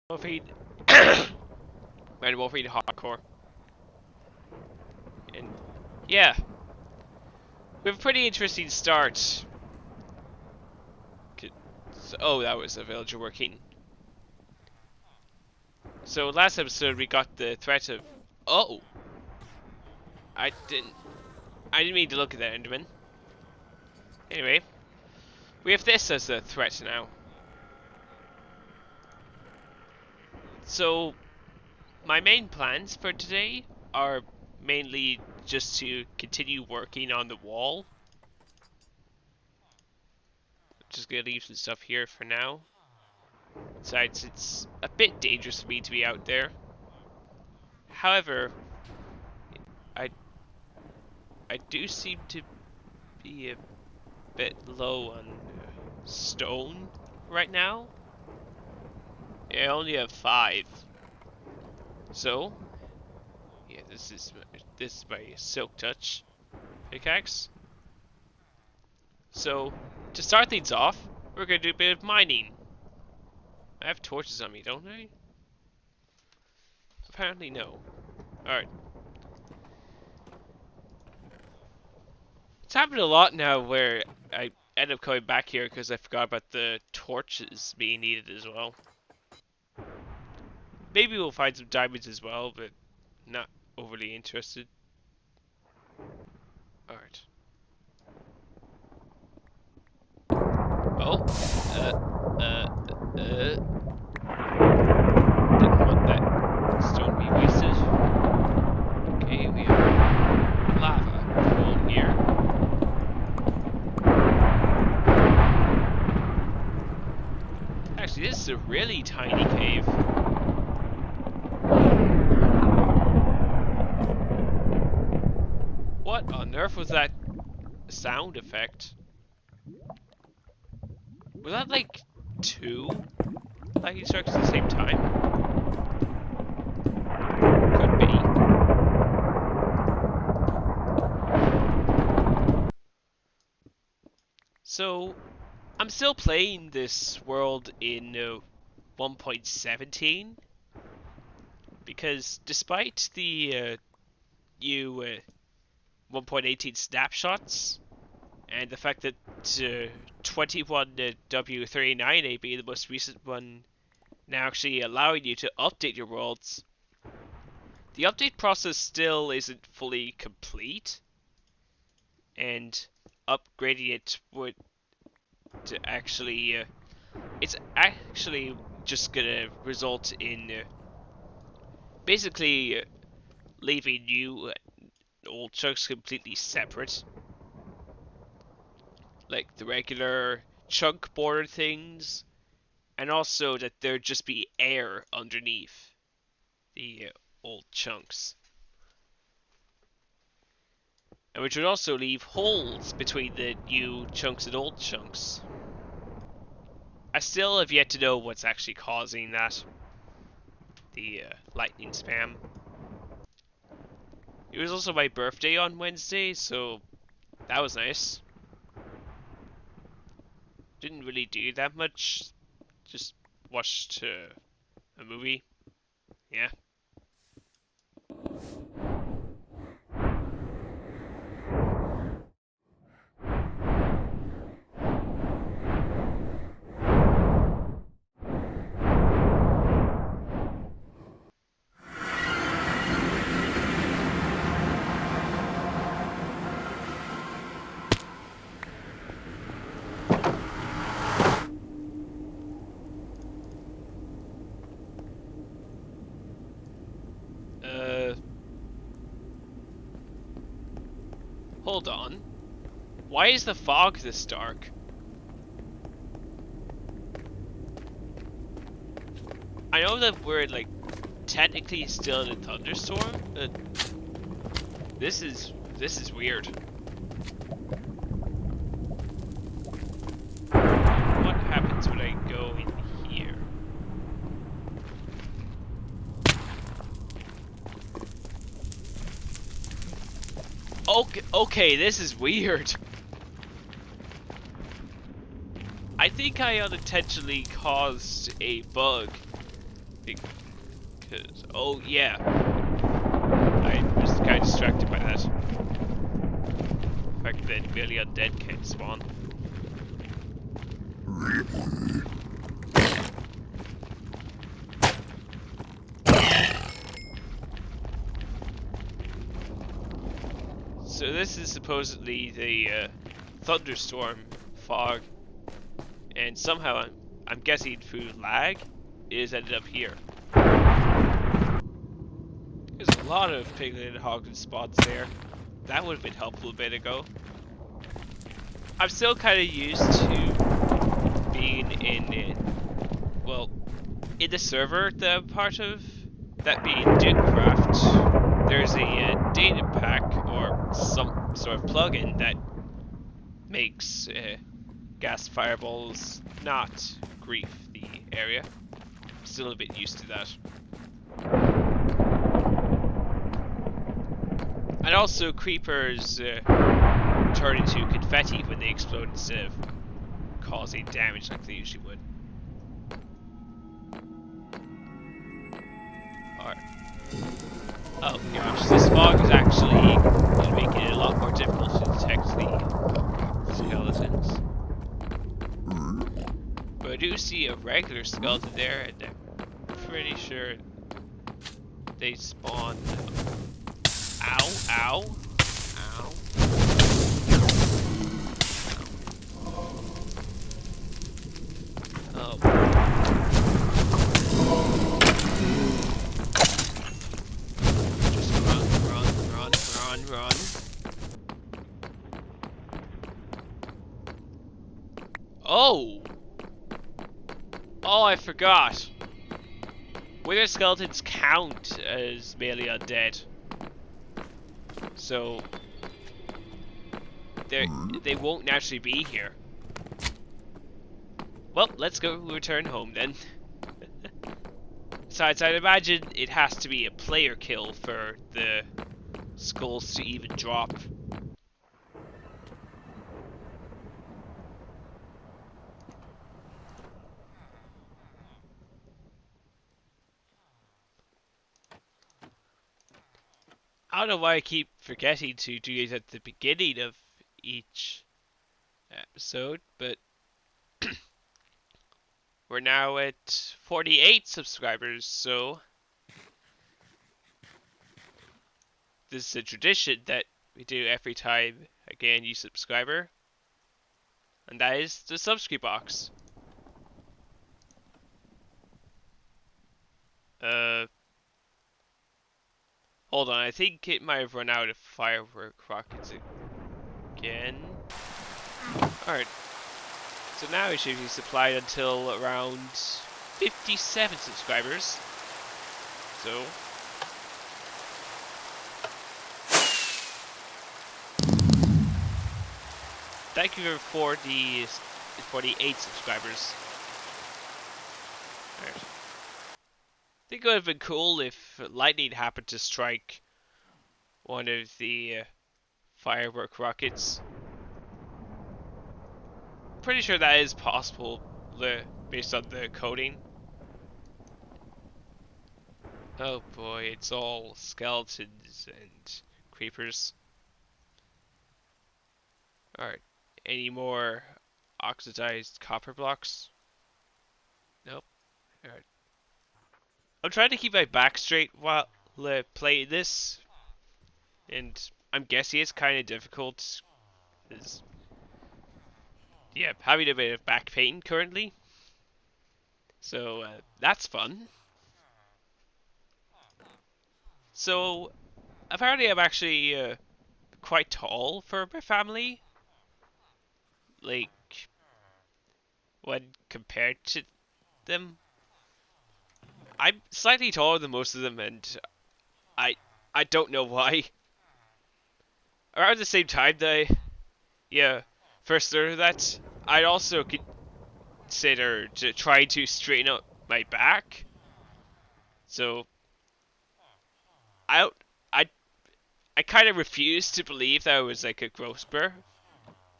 Metamorphing Metamorphing Hardcore. And yeah, we have a pretty interesting start. Oh, that was a villager working. So last episode we got the threat of I didn't mean to look at that, Enderman. Anyway, we have this as a threat now. So my main plans for today are mainly just to continue working on the wall. Just gonna leave some stuff here for now. Besides, it's a bit dangerous for me to be out there. However, I do seem to be a bit low on stone right now. I only have 5. So, yeah, this is my silk touch pickaxe. So, to start things off, we're gonna do a bit of mining. I have torches on me, don't I? Apparently no. Alright. It's happened a lot now where I end up coming back here because I forgot about the torches being needed as well. Maybe we'll find some diamonds as well, but not overly interested. Alright. Oh. Didn't want that stone to be wasted. Okay, we have lava rolling here. Actually, this is a really tiny cave. What on earth was that sound effect? Was that like 2 lightning strikes at the same time? Could be. So, I'm still playing this world in 1.17 because despite the new 1.18 snapshots and the fact that 21W39A being the most recent one now actually allowing you to update your worlds, the update process still isn't fully complete, and upgrading it would to actually it's actually just gonna result in basically leaving new old chunks completely separate, like the regular chunk border things, and also that there'd just be air underneath the old chunks, and which would also leave holes between the new chunks and old chunks. I still have yet to know what's actually causing that. The lightning spam. It was also my birthday on Wednesday, so that was nice. Didn't really do that much. Just watched a movie. Yeah. Hold on. Why is the fog this dark? I know that we're like technically still in a thunderstorm, but this is weird. What happens when I go in here? Okay, this is weird. I think I unintentionally caused a bug Because, oh yeah, I was kind of distracted by that. The fact that really undead can't spawn. So this is supposedly the thunderstorm fog, and somehow I'm guessing through lag, it has ended up here. There's a lot of piglin and hoglin spots there. That would have been helpful a bit ago. I'm still kind of used to being in, well, in the server that I'm part of, that being Dukecraft, there's a data pack or some sort of plugin that makes gas fireballs not grief the area. Still a bit used to that. And also creepers turn into confetti when they explode instead of causing damage like they usually would. Alright. Oh gosh, this fog is actually going to make it a lot more difficult to detect the skeletons. But I do see a regular skeleton there, and I'm pretty sure they spawn. Ow, ow, ow. Oh. Just run. Oh! Oh, I forgot. Wither skeletons count as melee undead. So they won't naturally be here. Well, let's go return home then. Besides, I'd imagine it has to be a player kill for the skulls to even drop. I don't know why I keep forgetting to do it at the beginning of each episode, but we're now at 48 subscribers, so this is a tradition that we do every time I gain a new subscriber, and that is the subscribe box. Hold on, I think it might have run out of firework rockets again. Alright, so now it should be supplied until around 57 subscribers. So thank you for the 48 subscribers. Alright. I think it would have been cool if lightning happened to strike one of the firework rockets. Pretty sure that is possible based on the coding. Oh boy, it's all skeletons and creepers. Alright, any more oxidized copper blocks? Nope. Alright. I'm trying to keep my back straight while playing this, and I'm guessing it's kind of difficult. Yeah, having a bit of back pain currently, so that's fun. So apparently I'm actually quite tall for my family, like when compared to them. I'm slightly taller than most of them, and I I don't know why. Around the same time that yeah, first learned that, I'd also consider to try to straighten up my back. So I I I kind of refuse to believe that I was like a growth spur,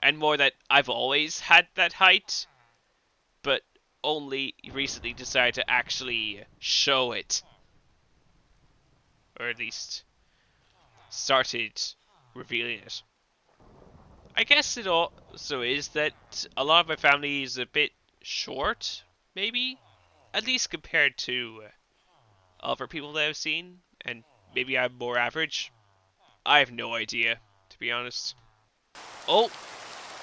and more that I've always had that height. But only recently decided to actually show it. Or at least started revealing it. I guess it also is that a lot of my family is a bit short, maybe? At least compared to other people that I've seen, and maybe I'm more average. I have no idea, to be honest. Oh,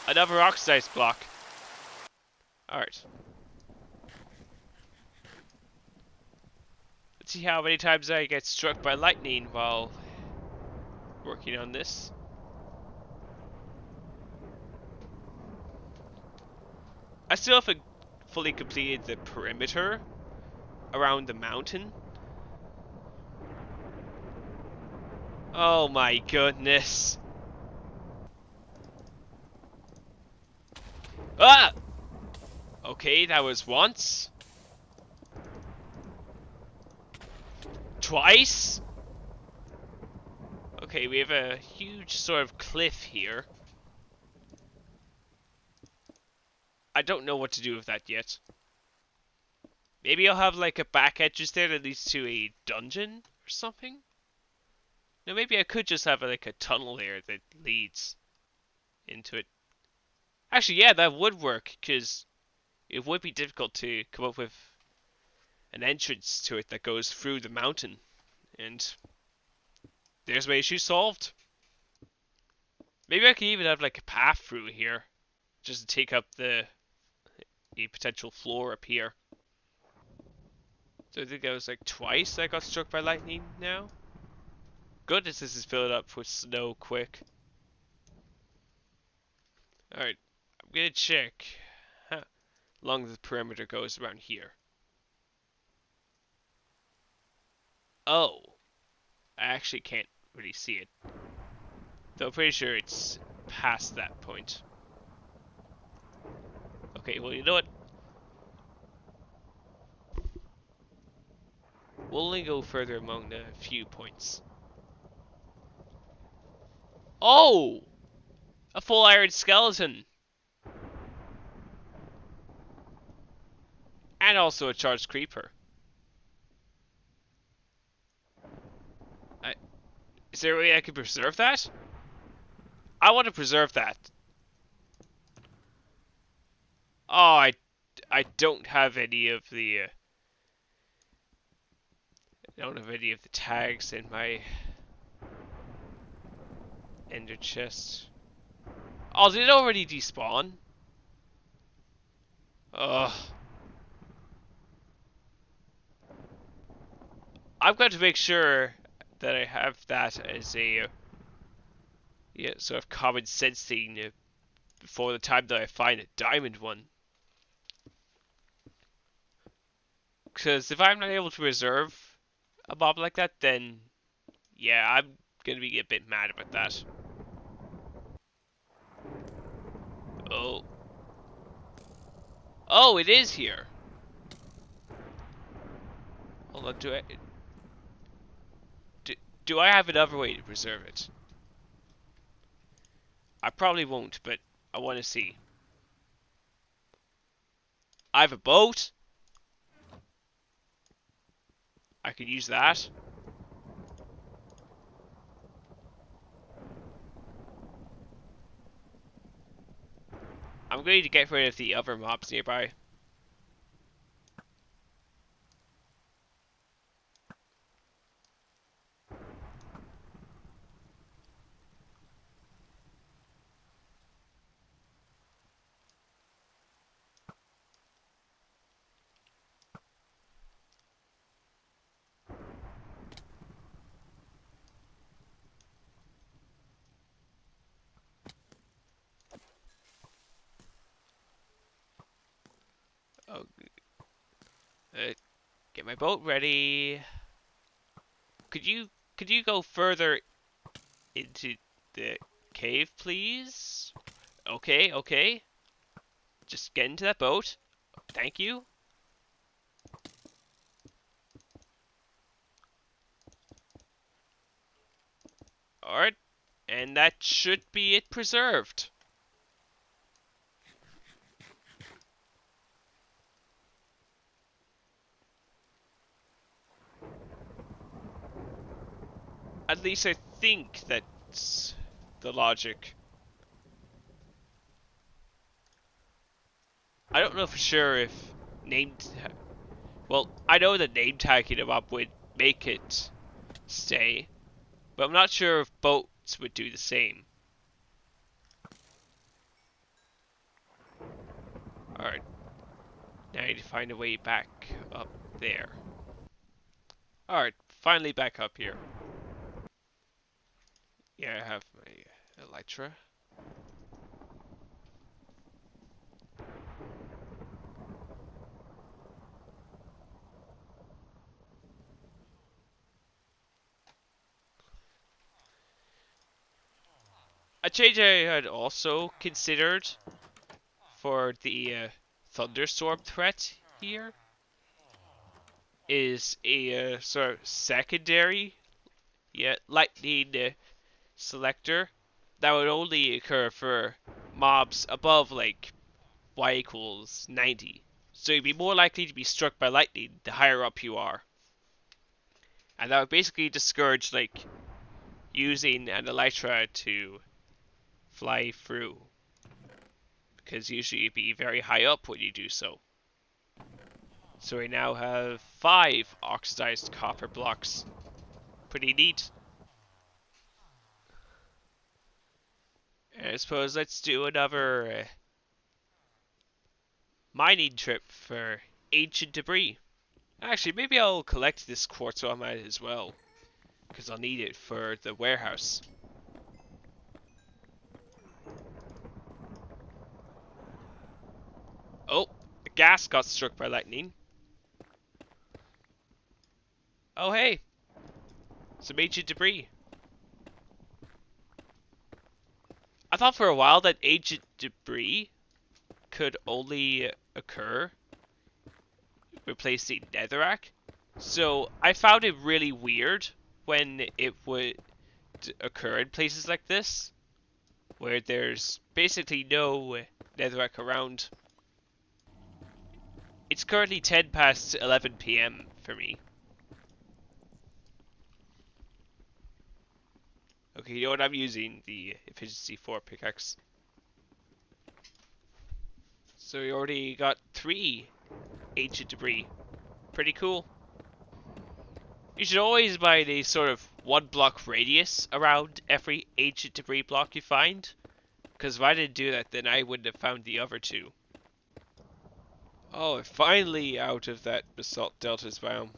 another oxidized block. Alright. Let's see how many times I get struck by lightning while working on this. I still haven't fully completed the perimeter around the mountain. Oh my goodness. Ah! Okay, that was once. Twice? Okay, we have a huge sort of cliff here. I don't know what to do with that yet. Maybe I'll have like a back edges there that leads to a dungeon or something? No, maybe I could just have like a tunnel there that leads into it. Actually, yeah, that would work, because it would be difficult to come up with an entrance to it that goes through the mountain. And there's my issue solved. Maybe I could even have like a path through here, just to take up the potential floor up here. So I think that was like twice I got struck by lightning now. Goodness, this is filled up with snow quick. Alright, I'm gonna check how long the perimeter goes around here. Oh, I actually can't really see it. Though I'm pretty sure it's past that point. Okay, well, you know what? We'll only go further among the few points. Oh! A full iron skeleton! And also a charged creeper. Is there a way I can preserve that? I want to preserve that. Oh, I don't have any of the I don't have any of the tags in my ender chest. Oh, did it already despawn? Ugh. I've got to make sure that I have that as a yeah, sort of common sense thing before the time that I find a diamond one. Because if I'm not able to reserve a mob like that, then yeah, I'm gonna be a bit mad about that. Oh. Oh, it is here. Hold on, do I have another way to preserve it? I probably won't, but I want to see. I have a boat. I could use that. I'm going to get rid of the other mobs nearby. Oh, get my boat ready. Could you go further into the cave, please? Okay, okay. Just get into that boat. Thank you. Alright. And that should be it preserved. At least I think that's the logic. I don't know for sure if named. Well, I know that name tagging them up would make it stay, but I'm not sure if boats would do the same. Alright, now I need to find a way back up there. Alright, finally back up here. Yeah, I have my elytra. A change I had also considered for the thunderstorm threat here is a sort of secondary, lightning selector that would only occur for mobs above like y equals 90. So you'd be more likely to be struck by lightning the higher up you are. And that would basically discourage like using an elytra to fly through. Because usually you'd be very high up when you do so. So we now have 5 oxidized copper blocks. Pretty neat. And I suppose let's do another mining trip for ancient debris. Actually, maybe I'll collect this quartz while I'm at it as well, because I'll need it for the warehouse. Oh, the gas got struck by lightning. Oh hey, some ancient debris. I thought for a while that ancient debris could only occur replacing netherrack. So I found it really weird when it would occur in places like this, where there's basically no netherrack around. It's currently 10 past 11 p.m. for me. Okay, you know what? I'm using the efficiency 4 pickaxe. So we already got 3 ancient debris. Pretty cool. You should always buy the sort of 1 block radius around every ancient debris block you find. Because if I didn't do that, then I wouldn't have found the other 2. Oh, finally out of that basalt deltas biome.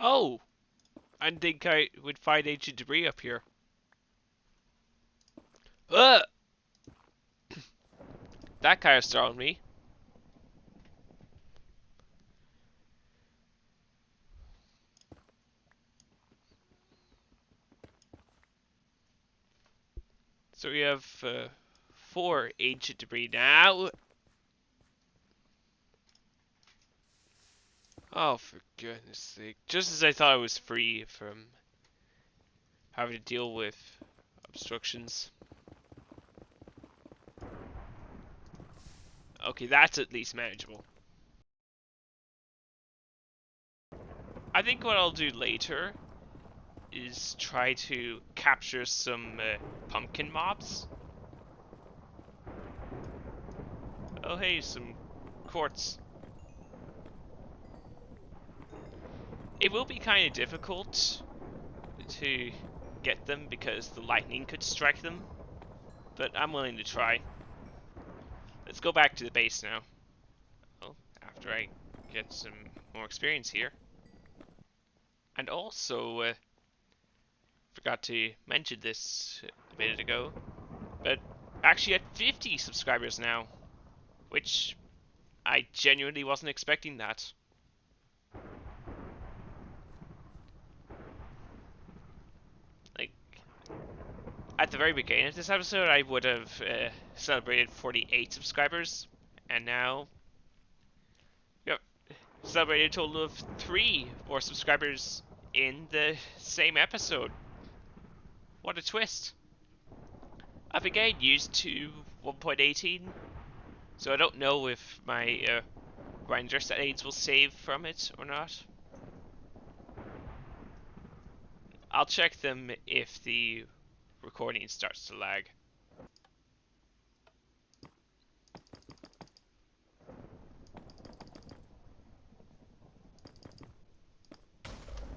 Oh! I didn't think I would find ancient debris up here. Ugh! That kind of startled me. So we have 4 ancient debris now. Oh, for goodness sake. Just as I thought I was free from having to deal with obstructions. Okay, that's at least manageable. I think what I'll do later is try to capture some pumpkin mobs. Oh hey, some quartz. It will be kind of difficult to get them because the lightning could strike them, but I'm willing to try. Let's go back to the base now. Well, after I get some more experience here. And also, forgot to mention this a minute ago, but actually at 50 subscribers now, which I genuinely wasn't expecting that. At the very beginning of this episode, I would have celebrated 48 subscribers, and now, yep, celebrated a total of 3 more subscribers in the same episode. What a twist! I've been getting used to 1.18, so I don't know if my grinder settings will save from it or not. I'll check them if the recording starts to lag.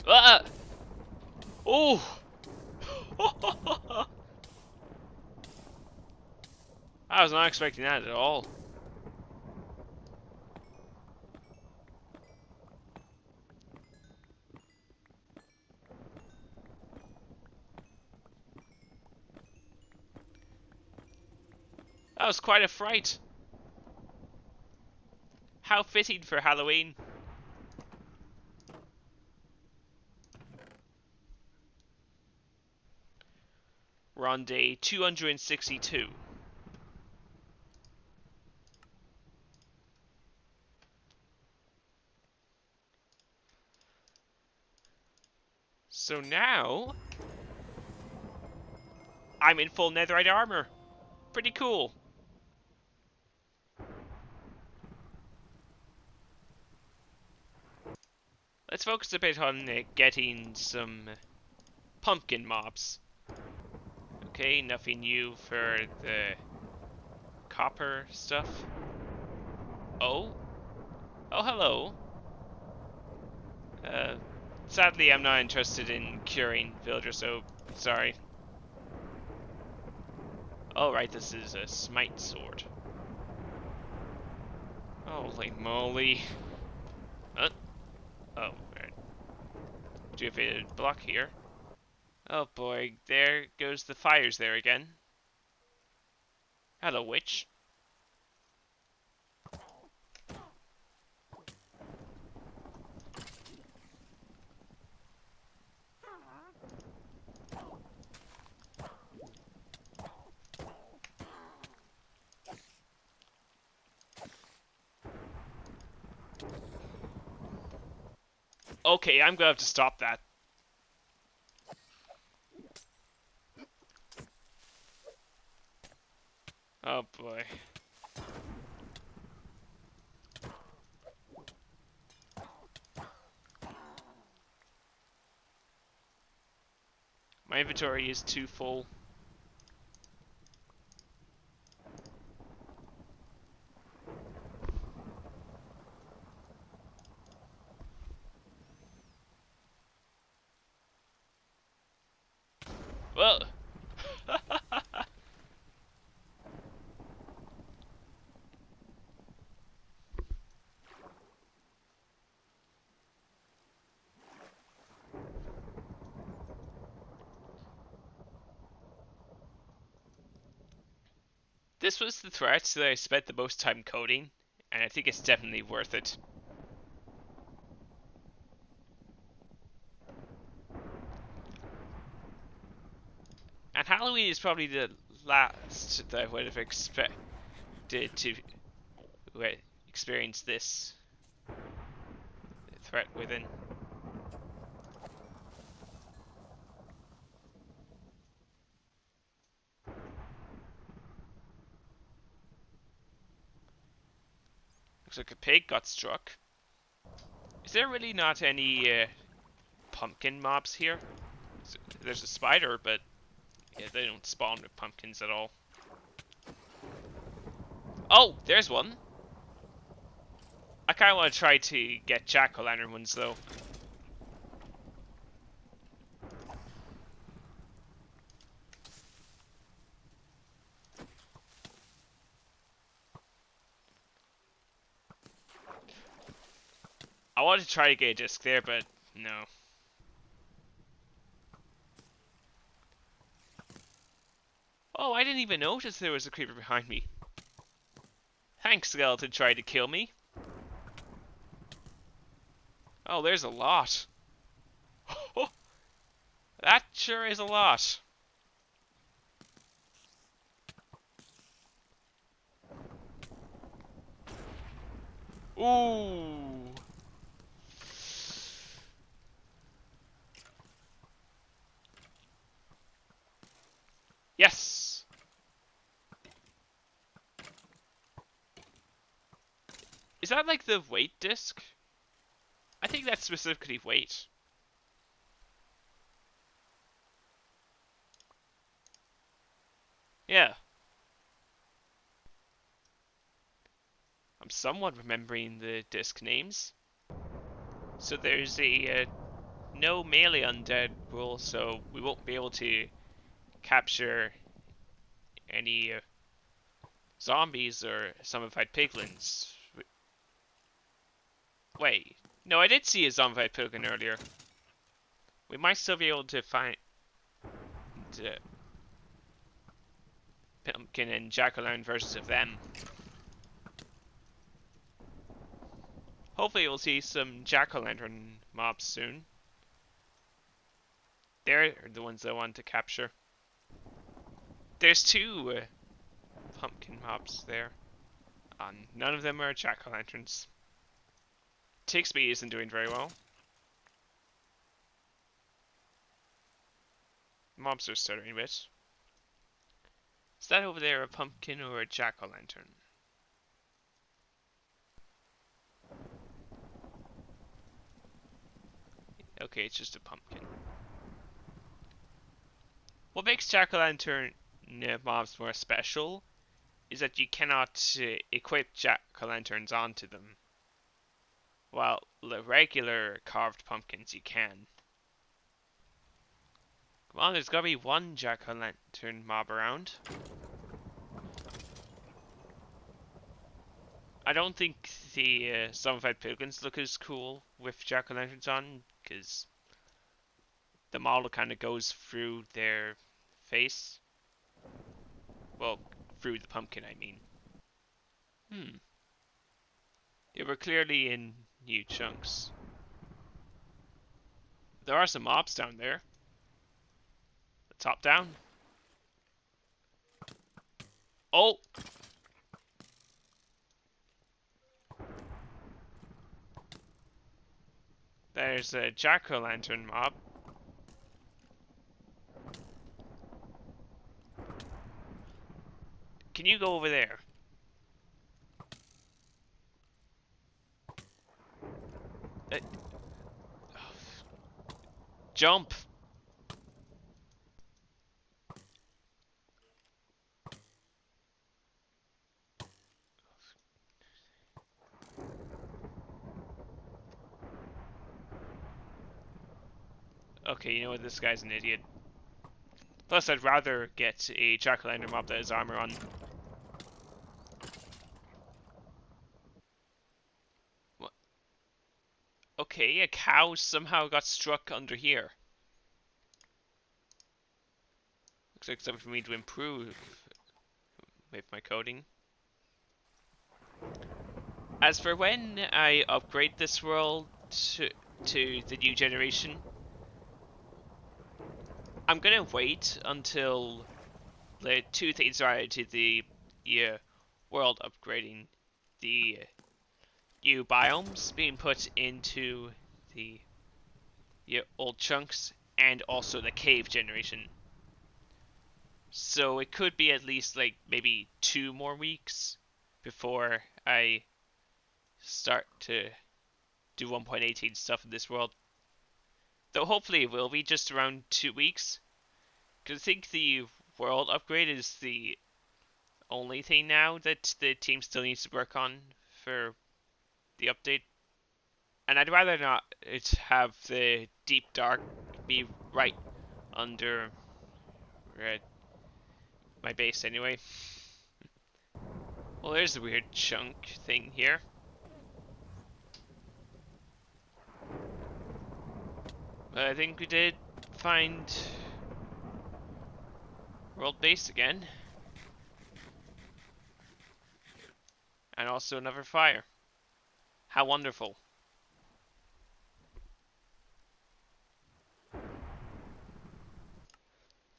Ah! Oh! I was not expecting that at all. That was quite a fright. How fitting for Halloween. We're on day 262. So now, I'm in full Netherite Armor. Pretty cool. Let's focus a bit on getting some pumpkin mobs. Okay, nothing new for the copper stuff. Oh? Oh, hello. Uh, Sadly, I'm not interested in curing villagers, so sorry. Oh, right, this is a smite sword. Holy moly. Oh, right. Do you have a block here? Oh boy, there goes the fires there again. Hello, witch. Okay, I'm gonna have to stop that. Oh boy. My inventory is too full. Well, this was the threat that I spent the most time coding, and I think it's definitely worth it. And Halloween is probably the last that I would have expected to experience this threat within. Looks like a pig got struck. Is there really not any pumpkin mobs here? There's a spider, but yeah, they don't spawn with pumpkins at all. Oh, there's one. I kind of want to try to get jack-o'-lantern ones, though. I wanted to try to get a disc there, but no. Oh, I didn't even notice there was a creeper behind me. Thanks, skeleton tried to kill me. Oh, there's a lot. That sure is a lot. Ooh. Yes. Is that like the weight disc? I think that's specifically weight. Yeah. I'm somewhat remembering the disc names. So there's a no melee undead rule, so we won't be able to capture any zombies or zombified piglins. Wait, no, I did see a zombified piglin earlier. We might still be able to find pumpkin and jack-o'-lantern versions of them. Hopefully we'll see some jack-o'-lantern mobs soon. They're the ones I want to capture. There's two pumpkin mobs there. None of them are jack-o'-lanterns. Tixby isn't doing very well. Mobs are stuttering a bit. Is that over there a pumpkin or a jack-o'-lantern? Okay, it's just a pumpkin. What makes jack-o'-lantern mobs more special is that you cannot equip jack-o'-lanterns onto them, while the regular carved pumpkins you can. Come on, there's gotta be one jack-o'-lantern mob around. I don't think the zombified piglins look as cool with jack-o'-lanterns on, because the model kind of goes through their face. Well, through the pumpkin, I mean. They were clearly in new chunks. There are some mobs down there. The top down. Oh! There's a jack-o'-lantern mob. Can you go over there? Uh, jump! Okay, you know what? This guy's an idiot. Plus, I'd rather get a jack-o'-lantern mob that has armor on. What? Okay, a cow somehow got struck under here. Looks like something for me to improve with my coding. As for when I upgrade this world to the new generation, I'm gonna wait until the two things are added to the world upgrading. The new biomes being put into the old chunks, and also the cave generation. So it could be at least like maybe 2 more weeks before I start to do 1.18 stuff in this world. Though hopefully it will be just around 2 weeks. Because I think the world upgrade is the only thing now that the team still needs to work on for the update. And I'd rather not have the deep dark be right under my base anyway. Well, there's a weird chunk thing here. But I think we did find world base again. And also another fire. How wonderful.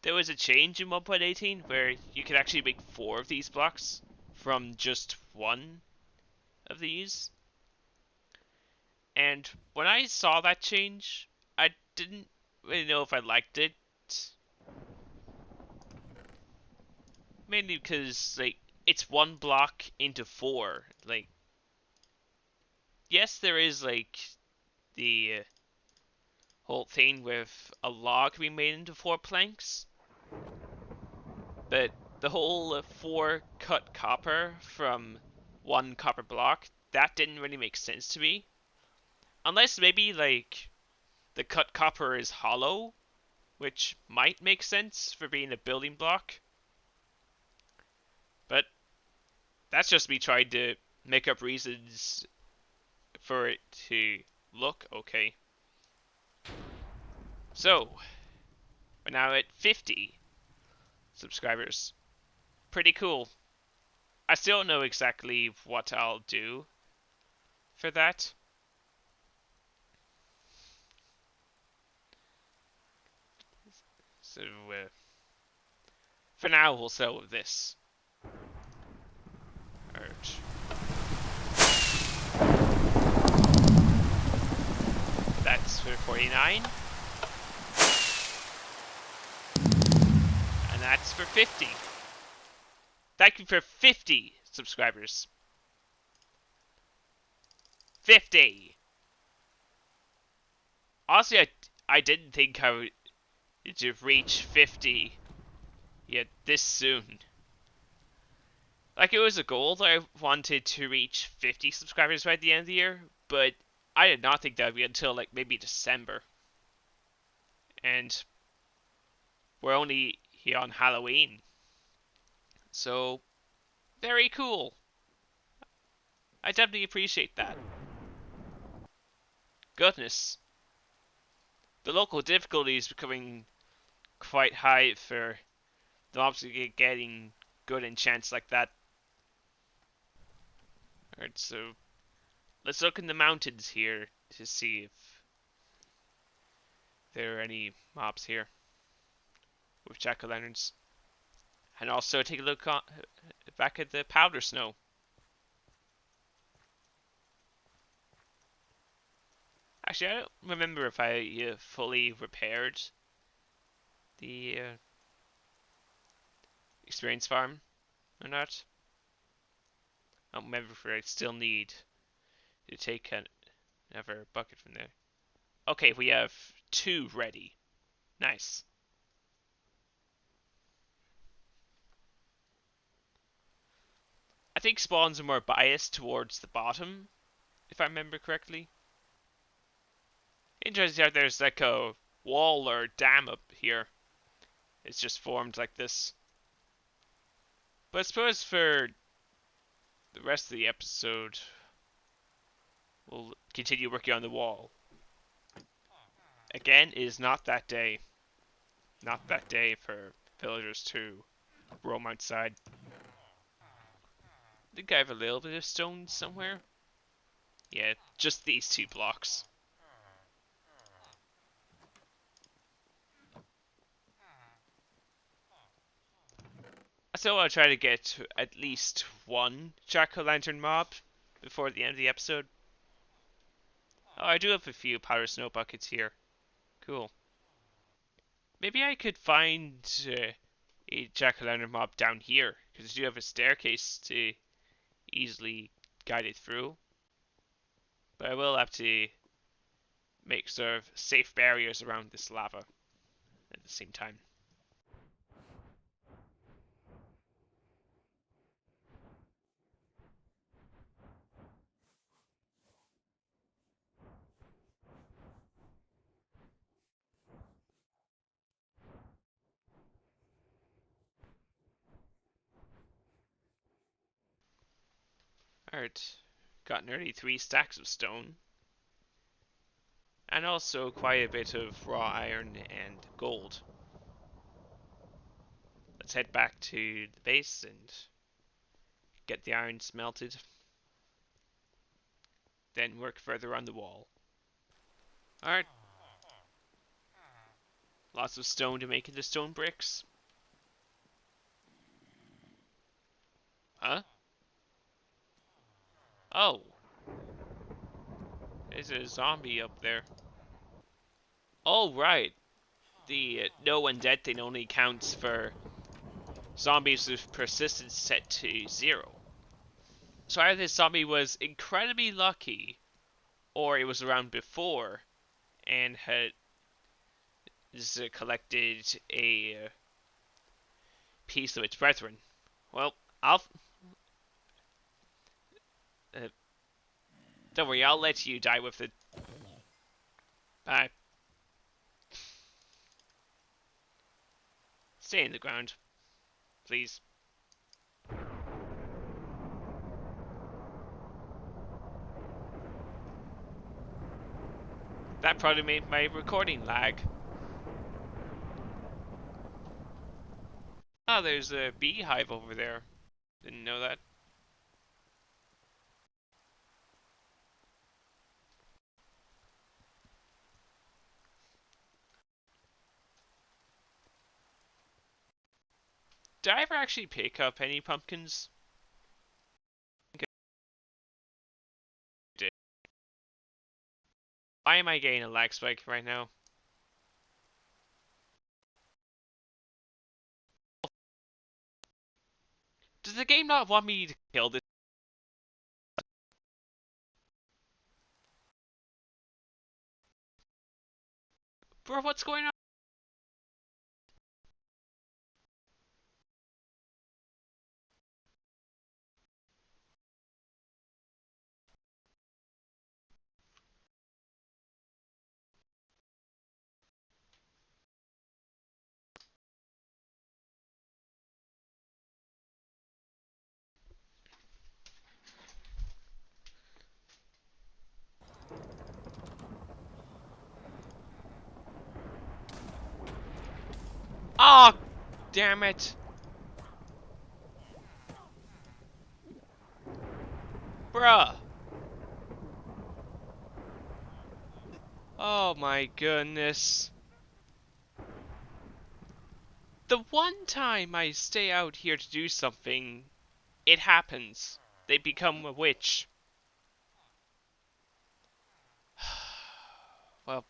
There was a change in 1.18 where you could actually make 4 of these blocks from just one of these. And when I saw that change, I didn't really know if I liked it. Mainly because, like, it's one block into four. Like, yes, there is, like, the whole thing with a log being made into four planks, but the whole four cut copper from one copper block, that didn't really make sense to me. Unless maybe, like, the cut copper is hollow, which might make sense for being a building block. But that's just me trying to make up reasons for it to look okay. So, we're now at 50 subscribers. Pretty cool. I still don't know exactly what I'll do for that. So, for now, we'll settle with this. Alright. That's for 49. And that's for 50. Thank you for 50 subscribers. 50! Honestly, I didn't think I would to reach 50 yet this soon. Like, it was a goal that I wanted to reach 50 subscribers by the end of the year, but I did not think that would be until, like, maybe December. And we're only here on Halloween. So, very cool. I definitely appreciate that. Goodness. The local difficulty is becoming quite high for the mobs to get getting good enchants like that. Alright, so let's look in the mountains here to see if there are any mobs here with jack-o'-lanterns. And also take a look back at the powder snow. Actually, I don't remember if I fully repaired the experience farm or not. I don't remember if I still need to take another bucket from there. Okay, we have 2 ready. Nice. I think spawns are more biased towards the bottom, if I remember correctly. Interesting how there's like a wall or dam up here. It's just formed like this. But I suppose for the rest of the episode, we'll continue working on the wall. Again, it is not that day. Not that day for villagers to roam outside. I think I have a little bit of stone somewhere. Yeah, just these 2 blocks. I still want to try to get at least 1 jack-o'-lantern mob before the end of the episode. Oh, I do have a few powder snow buckets here. Cool. Maybe I could find a jack-o'-lantern mob down here, because I do have a staircase to easily guide it through. But I will have to make sort of safe barriers around this lava at the same time. Alright, got nearly 3 stacks of stone. And also quite a bit of raw iron and gold. Let's head back to the base and get the iron smelted. Then work further on the wall. Alright. Lots of stone to make into stone bricks. Huh? Oh. There's a zombie up there. Oh, right. The no undead thing only counts for zombies with persistence set to 0. So either this zombie was incredibly lucky, or it was around before and had collected a piece of its brethren. Well, I'll uh, don't worry, I'll let you die with it. Stay in the ground, please. That probably made my recording lag. Oh, there's a beehive over there. Didn't know that. Did I ever actually pick up any pumpkins? I think I did. Why am I getting a lag spike right now? Does the game not want me to kill this? Bro, what's going on? Oh, damn it. Bruh. Oh my goodness. The one time I stay out here to do something, it happens. They become a witch. Well.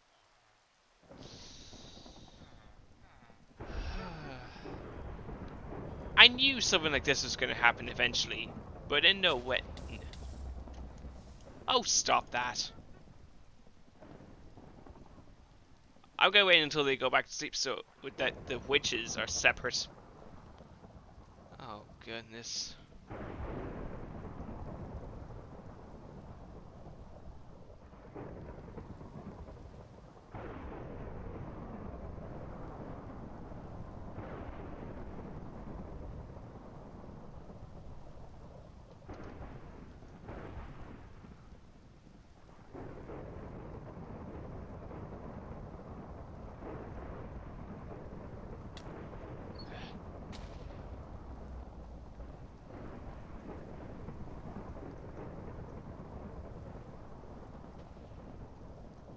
I knew something like this was going to happen eventually, but I didn't know when. Oh, stop that. I'm gonna wait until they go back to sleep so with that the witches are separate. Oh goodness.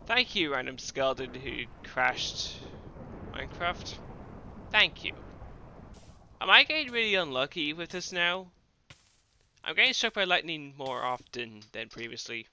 Thank you, random skeleton who crashed Minecraft. Thank you. Am I getting really unlucky with this now? I'm getting struck by lightning more often than previously.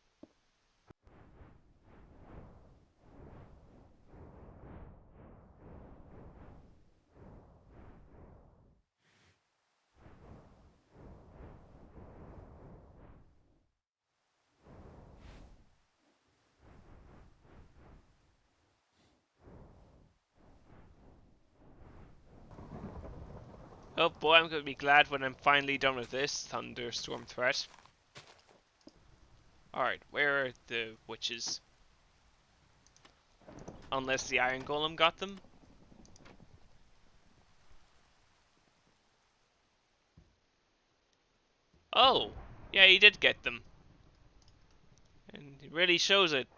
Oh boy, I'm gonna be glad when I'm finally done with this thunderstorm threat. Alright, where are the witches? Unless the iron golem got them? Oh! Yeah, he did get them. And it really shows it.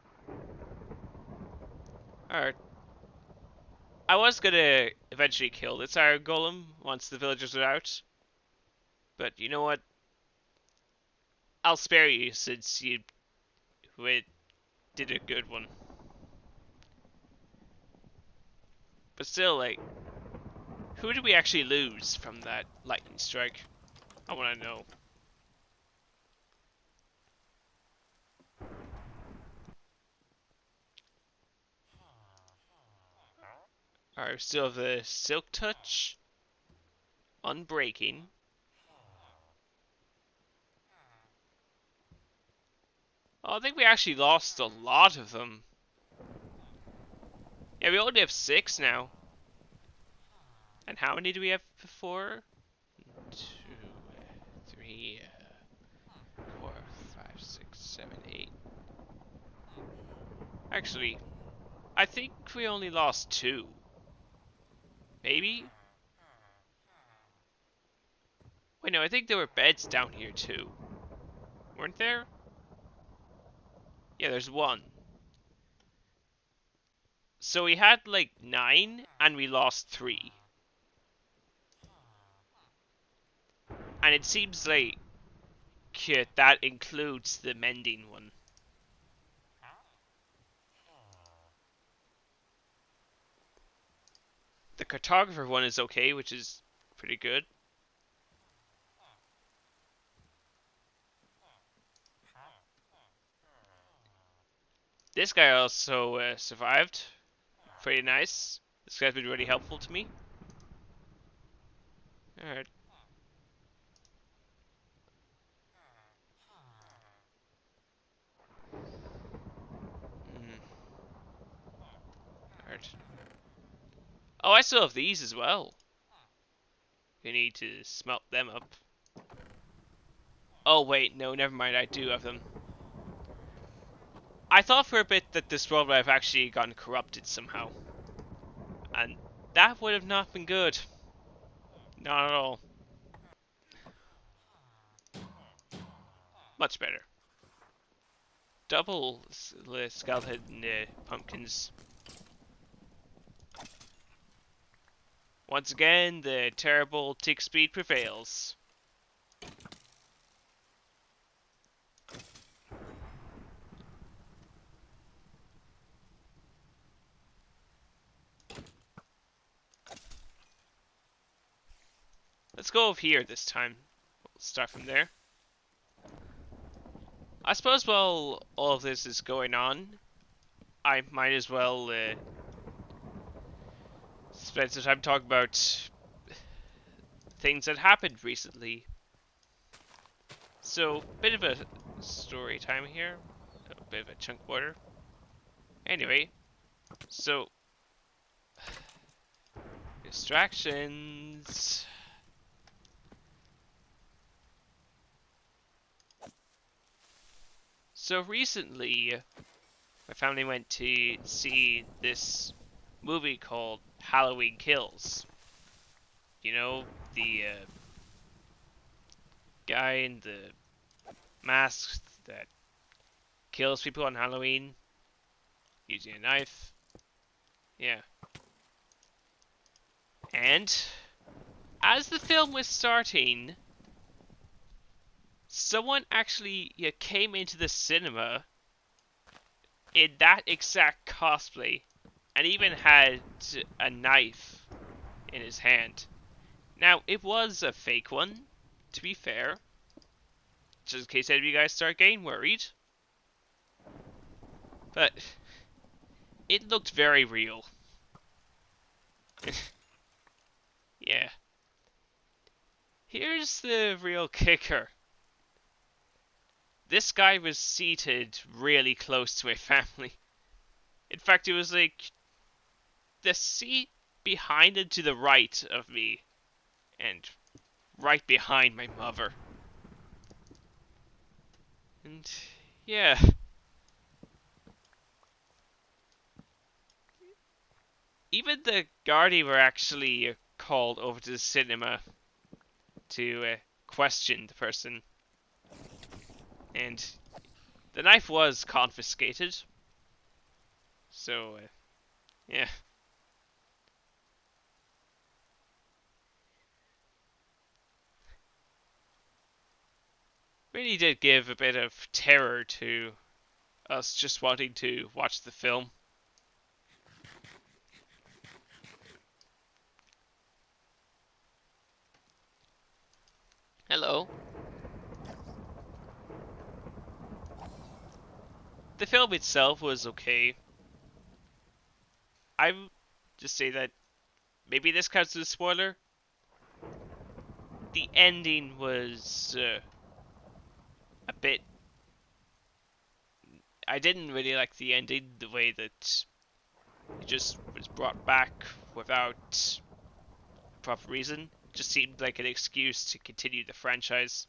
Alright. I was gonna eventually kill this iron golem once the villagers are out. But you know what? I'll spare you since you did a good one. But still, like, who did we actually lose from that lightning strike? I want to know. Alright, still have the Silk Touch. Unbreaking. Oh, I think we actually lost a lot of them. Yeah, we only have 6 now. And how many do we have before? 2, 3, 4, 5, 6, 7, 8. Actually, I think we only lost 2. Maybe? Wait, no, I think there were beds down here too. Weren't there? Yeah, there's 1. So we had like 9 and we lost 3. And it seems like that includes the mending one. The cartographer one is okay, which is pretty good. This guy also survived. Pretty nice. This guy's been really helpful to me. Alright. Alright. Oh, I still have these as well. We need to smelt them up. Oh wait, no, never mind, I do have them. I thought for a bit that this world would have actually gotten corrupted somehow. And that would have not been good. Not at all. Much better. Double skeleton pumpkins. Once again, the terrible tick speed prevails. Let's go over here this time. We'll start from there. I suppose while all of this is going on, I might as well spend some time talking about things that happened recently. So, bit of a story time here. A bit of a chunk border. Anyway, so distractions. So recently, my family went to see this movie called Halloween Kills. You know, the guy in the mask that kills people on Halloween using a knife. Yeah. And as the film was starting, someone actually came into the cinema in that exact cosplay and even had a knife in his hand. Now, it was a fake one, to be fair, just in case any of you guys start getting worried. But it looked very real. Yeah. Here's the real kicker. This guy was seated really close to my family. In fact, it was like the seat behind and to the right of me, and right behind my mother. And yeah, even the Guardi were actually called over to the cinema to question the person, and the knife was confiscated. So yeah. Really did give a bit of terror to us just wanting to watch the film. Hello. The film itself was okay. I would just say that maybe this counts as a spoiler. The ending was a bit. I didn't really like the ending, the way that he just was brought back without proper reason. Just seemed like an excuse to continue the franchise.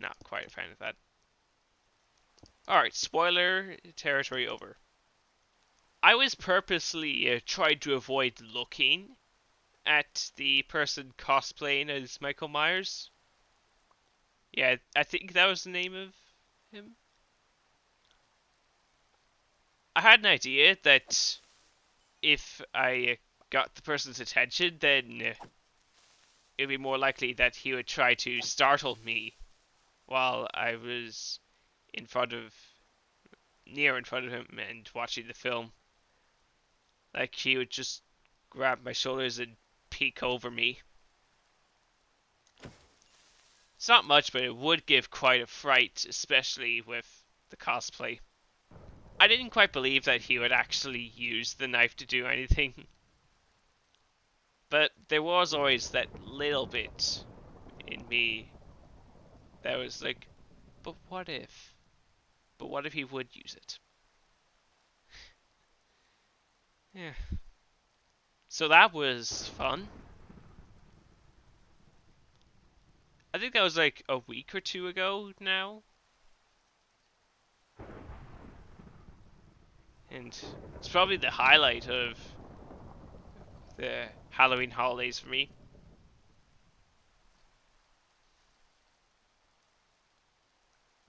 Not quite a fan of that. Alright, spoiler territory over. I was purposely trying to avoid looking at the person cosplaying as Michael Myers. Yeah, I think that was the name of him. I had an idea that if I got the person's attention, then it'd be more likely that he would try to startle me while I was in front of, near in front of him and watching the film. Like he would just grab my shoulders and peek over me. It's not much, but it would give quite a fright, especially with the cosplay. I didn't quite believe that he would actually use the knife to do anything. But there was always that little bit in me that was like, but what if? But what if he would use it? Yeah. So that was fun. I think that was like a week or two ago now. And it's probably the highlight of the Halloween holidays for me.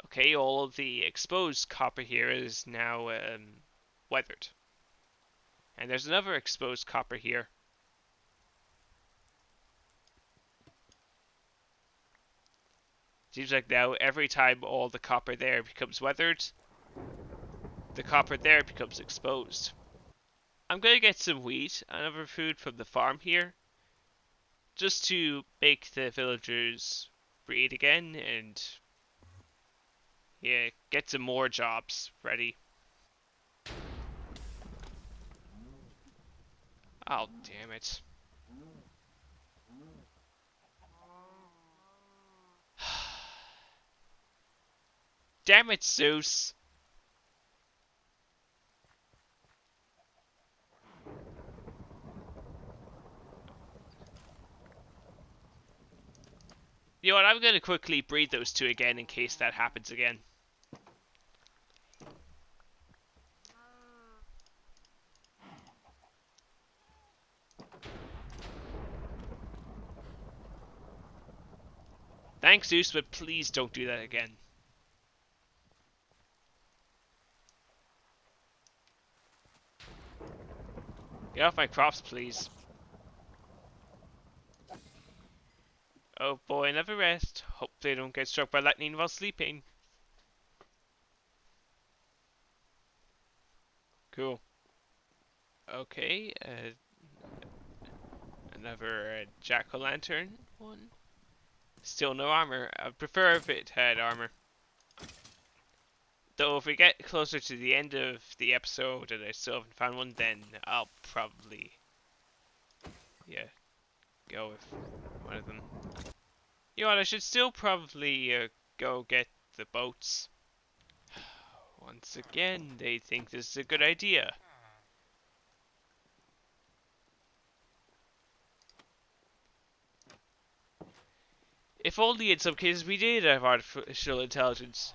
Okay, all of the exposed copper here is now weathered. And there's another exposed copper here. Seems like now every time all the copper there becomes weathered, the copper there becomes exposed. I'm gonna get some wheat and other food from the farm here, just to make the villagers breed again and yeah, get some more jobs ready. Oh, damn it. Damn it, Zeus. You know what, I'm gonna quickly breed those two again in case that happens again. Thanks, Zeus, but please don't do that again. Get off my crops, please. Oh boy, never rest. Hope they don't get struck by lightning while sleeping. Cool. Okay, another jack-o'-lantern one. Still no armor. I'd prefer if it had armor. Though if we get closer to the end of the episode and I still haven't found one, then I'll probably, yeah, go with one of them. You know what, I should still probably go get the boats. Once again, they think this is a good idea. If only in some cases we did have artificial intelligence,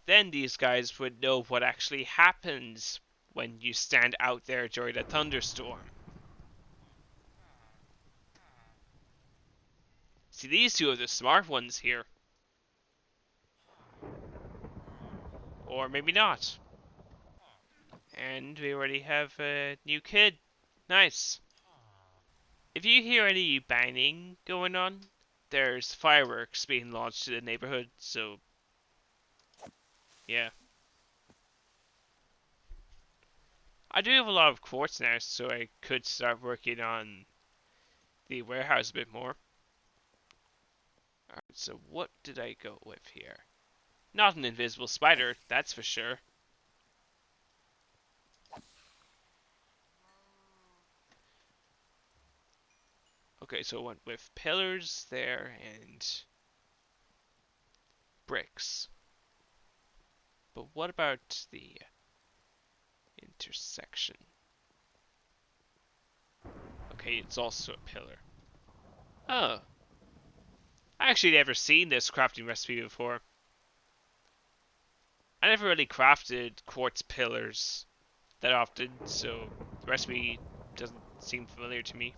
then these guys would know what actually happens when you stand out there during a thunderstorm. See, these two are the smart ones here. Or maybe not. And we already have a new kid. Nice. If you hear any banging going on, there's fireworks being launched to the neighborhood, so yeah. I do have a lot of quartz now, so I could start working on the warehouse a bit more. Alright, so what did I go with here? Not an invisible spider, that's for sure. Okay, so I went with pillars there and bricks. But what about the intersection? Okay, it's also a pillar. Oh, I actually never seen this crafting recipe before. I never really crafted quartz pillars that often, so the recipe doesn't seem familiar to me.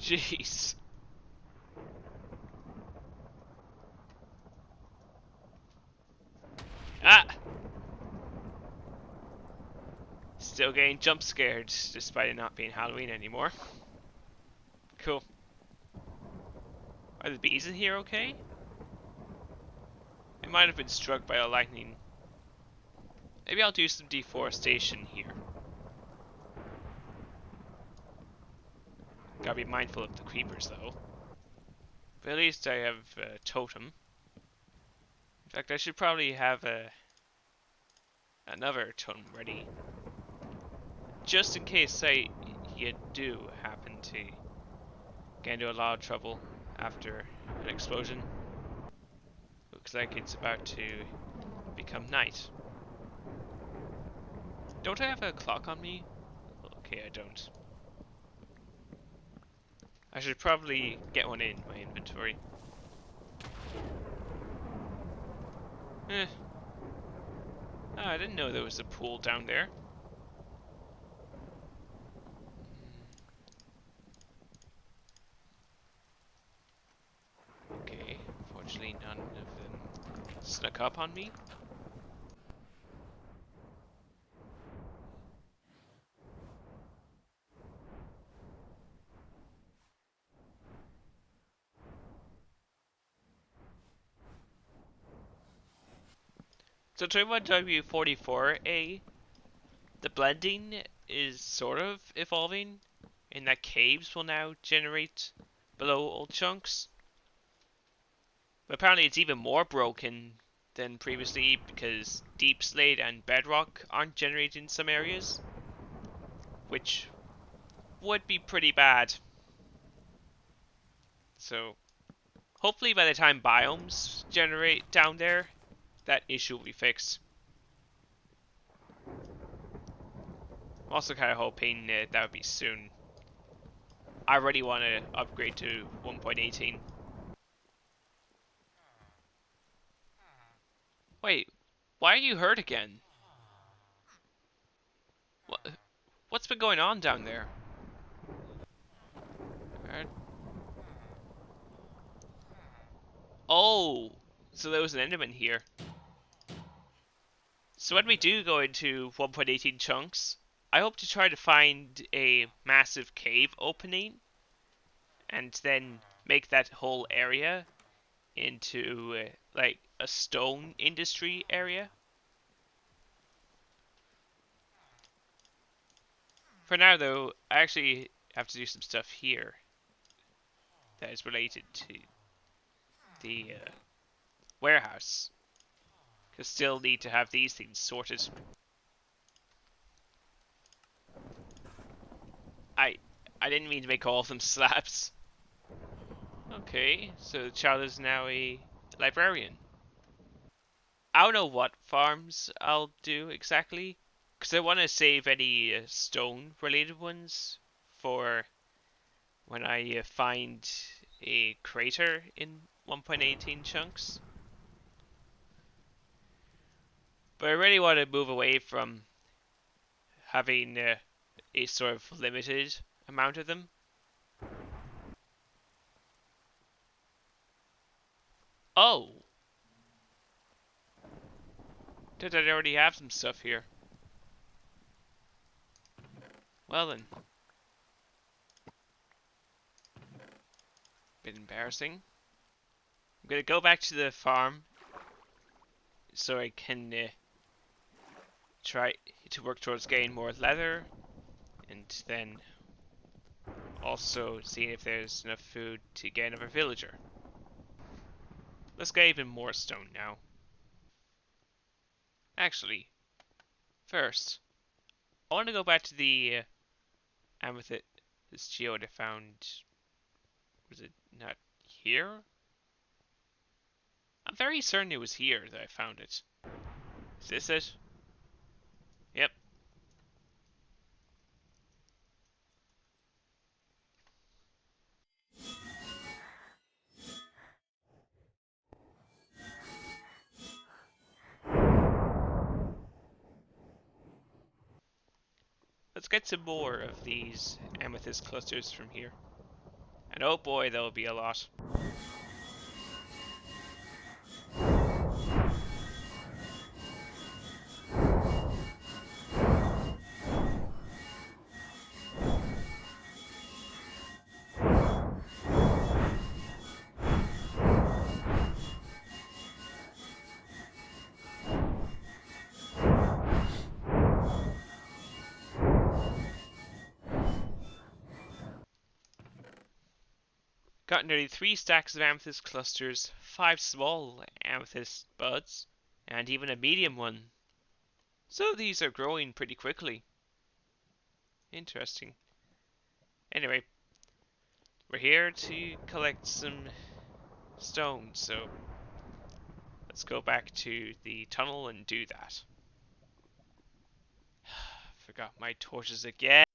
Jeez. Ah! Still getting jump scared, despite it not being Halloween anymore. Cool. Are the bees in here okay? It might have been struck by a lightning. Maybe I'll do some deforestation here. Gotta be mindful of the creepers, though. But at least I have a totem. In fact, I should probably have another totem ready. Just in case you do happen to get into a lot of trouble after an explosion. Looks like it's about to become night. Don't I have a clock on me? Okay, I don't. I should probably get one in my inventory. Eh. Oh, I didn't know there was a pool down there. Okay, unfortunately none of them snuck up on me. So 21W44A, the blending is sort of evolving in that caves will now generate below old chunks. But apparently it's even more broken than previously because deep slate and bedrock aren't generated in some areas, which would be pretty bad. So hopefully by the time biomes generate down there, that issue will be fixed. I'm also kind of hoping that would be soon. I already want to upgrade to 1.18. Wait, why are you hurt again? What, what's been going on down there? Oh, so there was an enderman here. So when we do go into 1.18 chunks, I hope to try to find a massive cave opening and then make that whole area into like a stone industry area. For now though, I actually have to do some stuff here that is related to the warehouse. Because still need to have these things sorted. I I didn't mean to make all of them slabs. Okay, so the child is now a librarian. I don't know what farms I'll do exactly, because I want to save any stone related ones for when I find a crater in 1.18 chunks. But I really want to move away from having a sort of limited amount of them. Oh! Did I already have some stuff here? Well then. Bit embarrassing. I'm gonna go back to the farm so I can try to work towards getting more leather And then also seeing if there's enough food to get another villager. Let's get even more stone now. Actually, first, I want to go back to the amethyst geode I found. Was it not here? I'm very certain it was here that I found it. Is this it? Yep. Let's get some more of these amethyst clusters from here. And oh boy, there'll be a lot. Got nearly 3 stacks of amethyst clusters, 5 small amethyst buds, and even a medium one. So these are growing pretty quickly. Interesting. Anyway, we're here to collect some stone, so let's go back to the tunnel and do that. Forgot my torches again.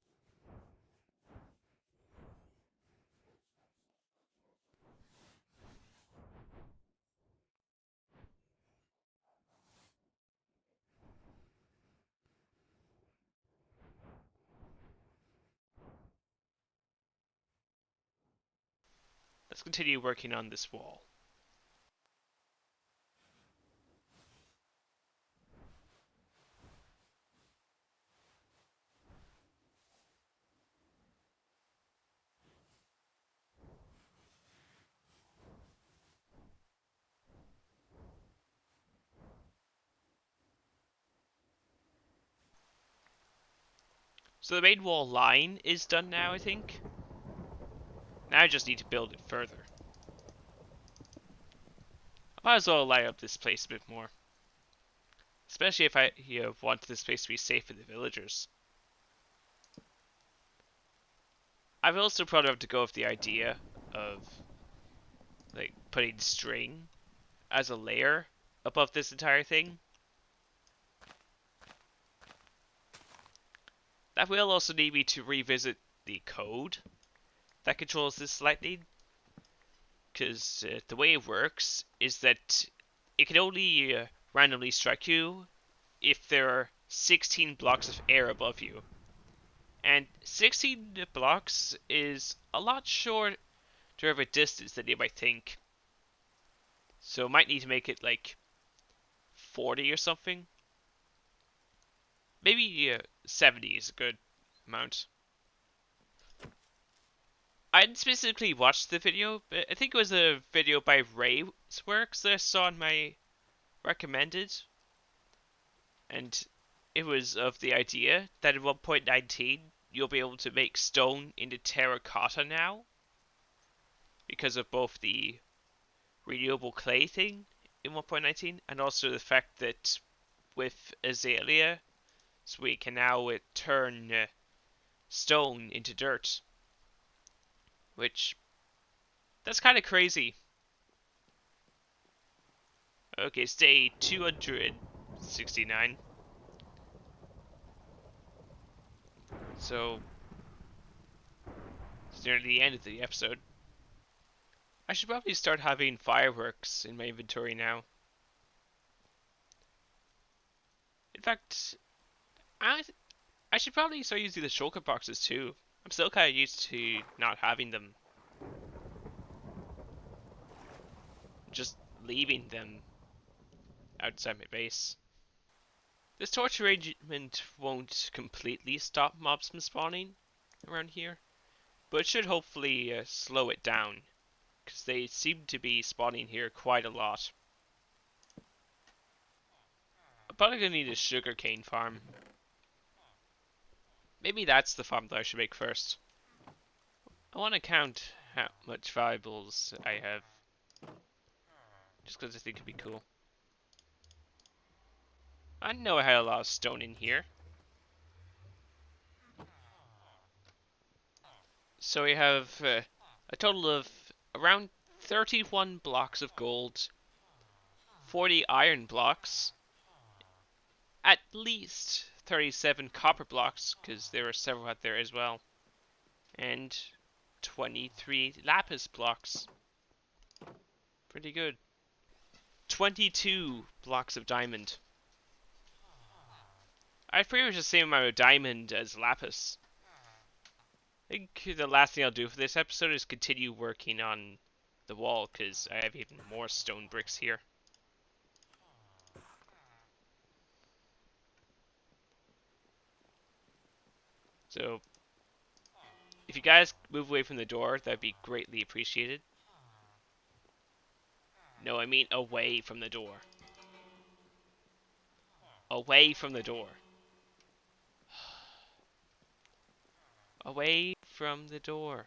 Let's continue working on this wall. So the main wall line is done now, I think. Now I just need to build it further. I might as well light up this place a bit more. Especially if I want this place to be safe for the villagers. I will also probably have to go with the idea of like putting string as a layer above this entire thing. That will also need me to revisit the code that controls this lightning, because the way it works is that it can only randomly strike you if there are 16 blocks of air above you. And 16 blocks is a lot shorter of a distance than you might think. So might need to make it like 40 or something. Maybe 70 is a good amount. I didn't specifically watch the video, but I think it was a video by Ray's Works that I saw on my recommended. And it was of the idea that at 1.19 you'll be able to make stone into terracotta now. Because of both the renewable clay thing in 1.19 and also the fact that with Azalea, so we can now turn stone into dirt. Which, that's kind of crazy. Okay, it's day 269. So, it's nearly the end of the episode. I should probably start having fireworks in my inventory now. In fact, I I should probably start using the shulker boxes too. I'm still kind of used to not having them. Just leaving them outside my base. This torch arrangement won't completely stop mobs from spawning around here, but it should hopefully slow it down, because they seem to be spawning here quite a lot. I'm probably going to need a sugarcane farm. Maybe that's the farm that I should make first. I want to count how much valuables I have. Just because I think it'd be cool. I know I had a lot of stone in here. So we have a total of around 31 blocks of gold, 40 iron blocks, at least 37 copper blocks, because there are several out there as well, and 23 lapis blocks. Pretty good. 22 blocks of diamond. I pretty much the same amount of diamond as lapis. I think the last thing I'll do for this episode is continue working on the wall, because I have even more stone bricks here. So, if you guys move away from the door, that'd be greatly appreciated. No, I mean away from the door. Away from the door. Away from the door.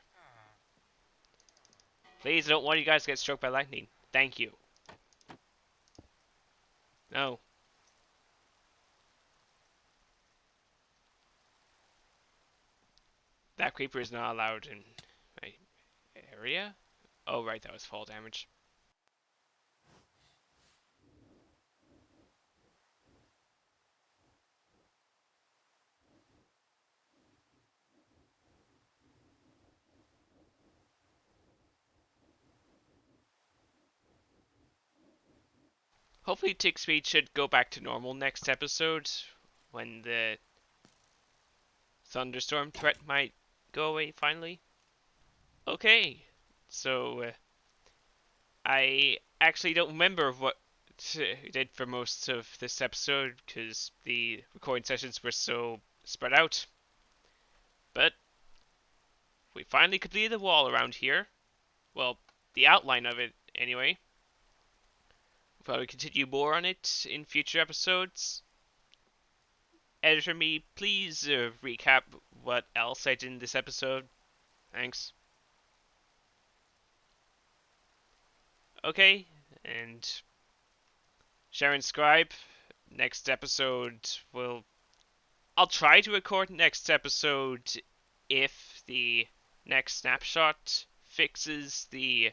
Please, I don't want you guys to get struck by lightning. Thank you. No. That creeper is not allowed in my area? Oh, right, that was fall damage. Hopefully tick speed should go back to normal next episode, when the thunderstorm threat might go away finally. Okay, so I actually don't remember what I did for most of this episode because the recording sessions were so spread out. But we finally completed the wall around here. Well, the outline of it, anyway. We'll probably continue more on it in future episodes. Editor me, please recap what else I did in this episode. Thanks. Okay, and share and subscribe. Next episode will I'll try to record next episode if the next snapshot fixes the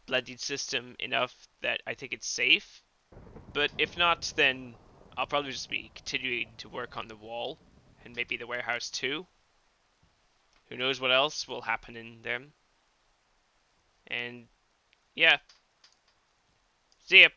blending system enough that I think it's safe. But if not, then I'll probably just be continuing to work on the wall and maybe the warehouse too. Who knows what else will happen in them. And yeah, see ya.